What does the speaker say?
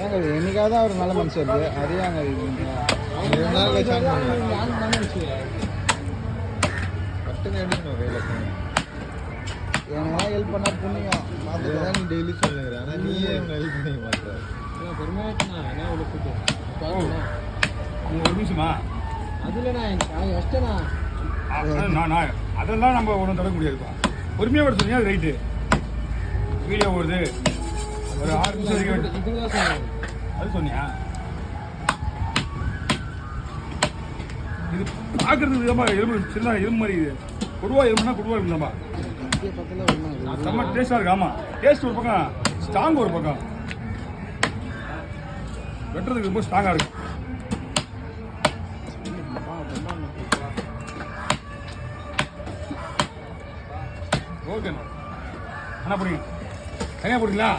ஏங்க என்னைக்காவது தான் ஒரு நல்ல மனுஷன் இருக்கு அதே அங்கே 2 நாள் கட்டுங்க எடுக்கணும் கையில் எனக்கு ஹெல்ப் பண்ணால் புண்ணியம் பார்த்துட்டு தான் நீ டெய்லி சொல்லுங்கிற ஆனால் நீயே ஹெல்ப் பண்ணி மாட்டேற பெருமையாச்சுண்ணா என்ன ஒரு ஒரு நிமிஷமா அதில் நான் வச்சிட்டேண்ணா அதெல்லாம் நம்ம ஒன்றும் தட முடியாதுப்பா பொறுமையாக வர சொன்னீங்க அது ரைட்டு வீடியோ ஓடுது ஒரு 6 நிமிஷம் வரைக்கும் அது சொன்னியா இது பார்க்கறதுக்கு விதமாக எலும்பு சின்ன எலும்பு மாதிரி இது கொடுவா எலும்புனா கொடுவா இருக்குதாம்மா செம்ம டேஸ்டாக இருக்கு ஆமாம் டேஸ்ட் ஒரு பக்கம் ஸ்ட்ராங் ஒரு பக்கம் வெட்டுறதுக்கு ரொம்ப ஸ்ட்ராங்காக இருக்கும் ஓகேண்ணா என்ன போடுங்க தனியாக போடுங்களா